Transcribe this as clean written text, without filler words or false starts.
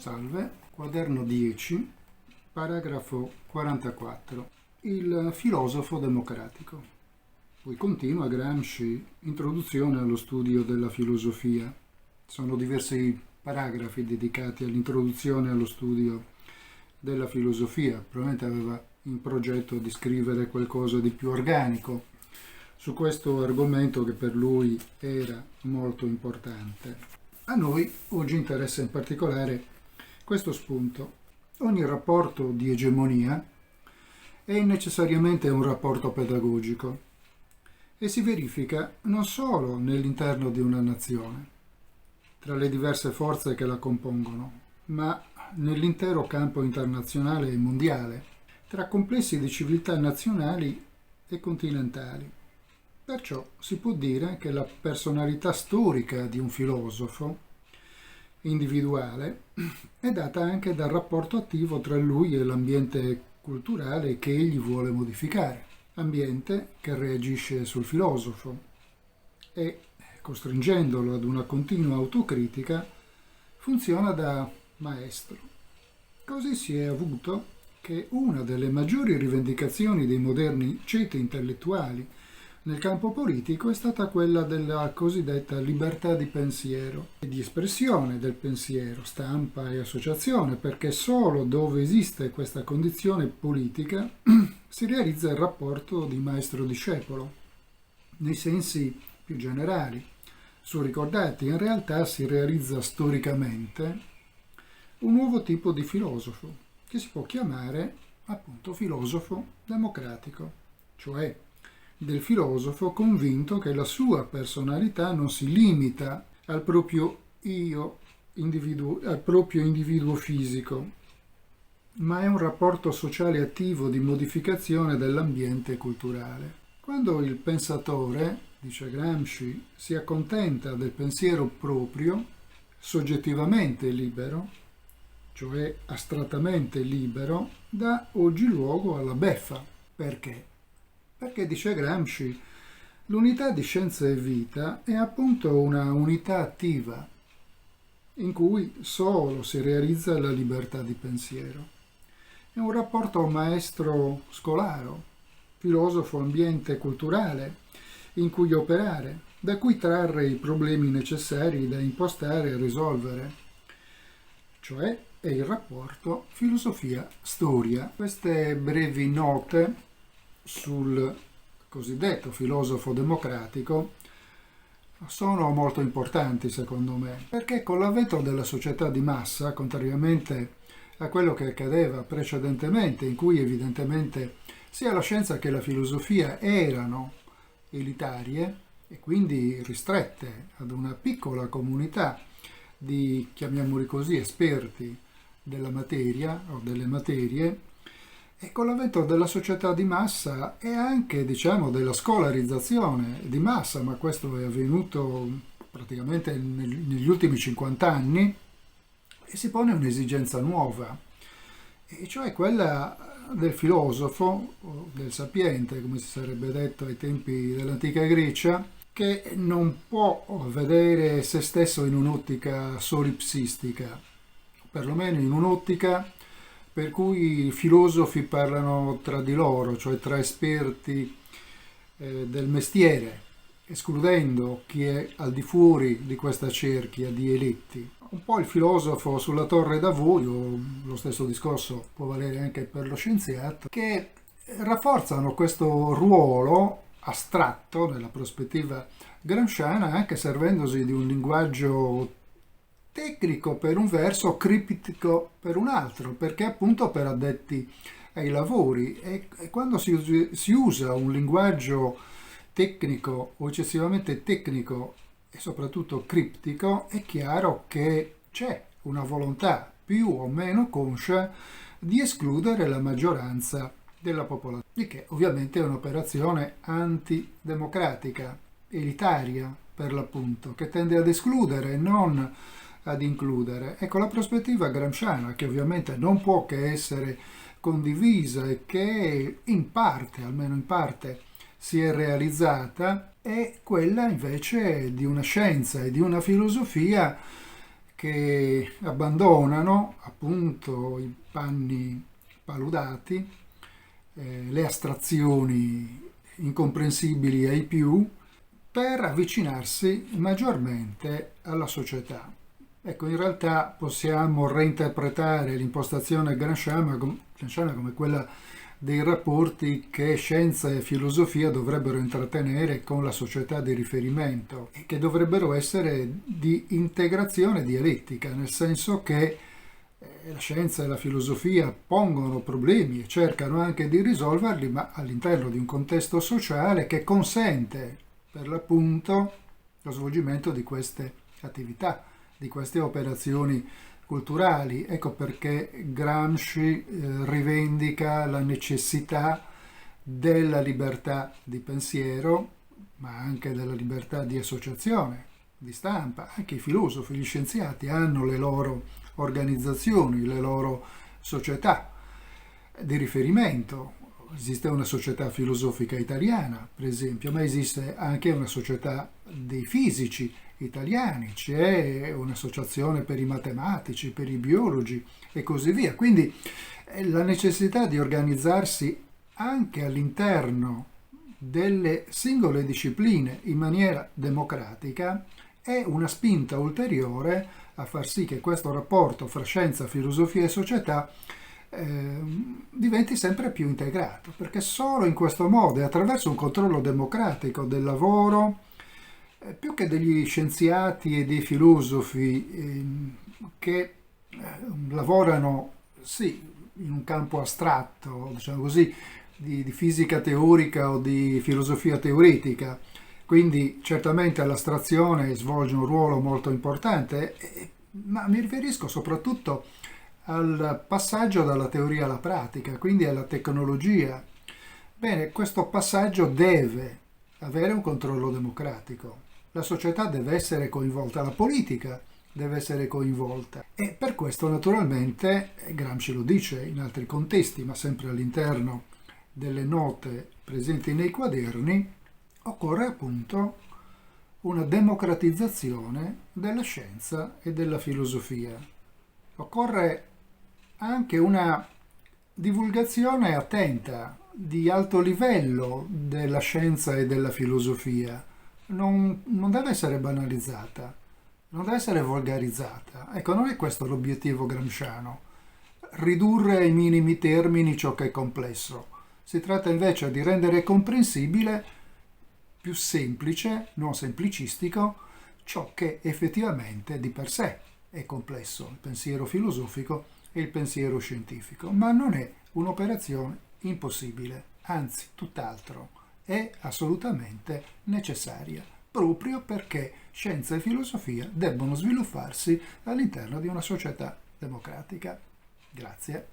Salve, quaderno 10, paragrafo 44. Il filosofo democratico. Poi continua Gramsci, introduzione allo studio della filosofia. Sono diversi paragrafi dedicati all'introduzione allo studio della filosofia. Probabilmente aveva in progetto di scrivere qualcosa di più organico su questo argomento che per lui era molto importante. A noi oggi interessa in particolare questo spunto. Ogni rapporto di egemonia è necessariamente un rapporto pedagogico e si verifica non solo nell'interno di una nazione, tra le diverse forze che la compongono, ma nell'intero campo internazionale e mondiale, tra complessi di civiltà nazionali e continentali. Perciò si può dire che la personalità storica di un filosofo individuale è data anche dal rapporto attivo tra lui e l'ambiente culturale che egli vuole modificare, ambiente che reagisce sul filosofo e, costringendolo ad una continua autocritica, funziona da maestro. Così si è avuto che una delle maggiori rivendicazioni dei moderni ceti intellettuali nel campo politico è stata quella della cosiddetta libertà di pensiero e di espressione del pensiero, stampa e associazione, perché solo dove esiste questa condizione politica si realizza il rapporto di maestro-discepolo, nei sensi più generali. Su ricordati, in realtà si realizza storicamente un nuovo tipo di filosofo, che si può chiamare appunto filosofo democratico, cioè del filosofo convinto che la sua personalità non si limita al proprio io, al proprio individuo fisico, ma è un rapporto sociale attivo di modificazione dell'ambiente culturale. Quando il pensatore, dice Gramsci, si accontenta del pensiero proprio, soggettivamente libero, cioè astrattamente libero, dà oggi luogo alla beffa. Perché? Perché, dice Gramsci, l'unità di scienza e vita è appunto una unità attiva in cui solo si realizza la libertà di pensiero. È un rapporto maestro-scolaro, filosofo-ambiente culturale in cui operare, da cui trarre i problemi necessari da impostare e risolvere, cioè è il rapporto filosofia-storia. Queste brevi note sul cosiddetto filosofo democratico sono molto importanti secondo me, perché con l'avvento della società di massa, contrariamente a quello che accadeva precedentemente, in cui evidentemente sia la scienza che la filosofia erano elitarie e quindi ristrette ad una piccola comunità di, chiamiamoli così, esperti della materia o delle materie, e con l'avvento della società di massa e anche, diciamo, della scolarizzazione di massa, ma questo è avvenuto praticamente negli ultimi 50 anni, e si pone un'esigenza nuova, e cioè quella del filosofo, o del sapiente, come si sarebbe detto ai tempi dell'antica Grecia, che non può vedere se stesso in un'ottica solipsistica, perlomeno in un'ottica per cui i filosofi parlano tra di loro, cioè tra esperti del mestiere, escludendo chi è al di fuori di questa cerchia di eletti. Un po' il filosofo sulla torre d'Avorio, o lo stesso discorso può valere anche per lo scienziato, che rafforzano questo ruolo astratto nella prospettiva gramsciana, anche servendosi di un linguaggio tecnico per un verso, criptico per un altro, perché appunto per addetti ai lavori, e quando si usa un linguaggio tecnico o eccessivamente tecnico e soprattutto criptico, è chiaro che c'è una volontà più o meno conscia di escludere la maggioranza della popolazione, il che ovviamente è un'operazione antidemocratica, elitaria per l'appunto, che tende ad escludere, non ad includere. Ecco, la prospettiva gramsciana, che ovviamente non può che essere condivisa e che in parte, almeno in parte, si è realizzata, è quella invece di una scienza e di una filosofia che abbandonano appunto i panni paludati, le astrazioni incomprensibili ai più, per avvicinarsi maggiormente alla società. Ecco, in realtà possiamo reinterpretare l'impostazione gramsciana come quella dei rapporti che scienza e filosofia dovrebbero intrattenere con la società di riferimento e che dovrebbero essere di integrazione dialettica, nel senso che la scienza e la filosofia pongono problemi e cercano anche di risolverli, ma all'interno di un contesto sociale che consente per l'appunto lo svolgimento di queste attività, di queste operazioni culturali. Ecco perché Gramsci rivendica la necessità della libertà di pensiero, ma anche della libertà di associazione, di stampa. Anche i filosofi, gli scienziati hanno le loro organizzazioni, le loro società di riferimento. Esiste una società filosofica italiana, per esempio, ma esiste anche una società dei fisici italiani, c'è un'associazione per i matematici, per i biologi e così via. Quindi la necessità di organizzarsi anche all'interno delle singole discipline in maniera democratica è una spinta ulteriore a far sì che questo rapporto fra scienza, filosofia e società diventi sempre più integrato, perché solo in questo modo e attraverso un controllo democratico del lavoro, più che degli scienziati e dei filosofi che lavorano sì in un campo astratto, diciamo così, di fisica teorica o di filosofia teoretica, quindi certamente l'astrazione svolge un ruolo molto importante, ma mi riferisco soprattutto al passaggio dalla teoria alla pratica, quindi alla tecnologia. Bene, questo passaggio deve avere un controllo democratico. La società deve essere coinvolta, la politica deve essere coinvolta e per questo naturalmente, Gramsci lo dice in altri contesti, ma sempre all'interno delle note presenti nei quaderni, occorre appunto una democratizzazione della scienza e della filosofia. Occorre anche una divulgazione attenta, di alto livello della scienza e della filosofia. Non deve essere banalizzata, non deve essere volgarizzata. Ecco, non è questo l'obiettivo gramsciano, ridurre ai minimi termini ciò che è complesso. Si tratta invece di rendere comprensibile, più semplice, non semplicistico, ciò che effettivamente di per sé è complesso, il pensiero filosofico e il pensiero scientifico, ma non è un'operazione impossibile, anzi tutt'altro, è assolutamente necessaria, proprio perché scienza e filosofia debbono svilupparsi all'interno di una società democratica. Grazie.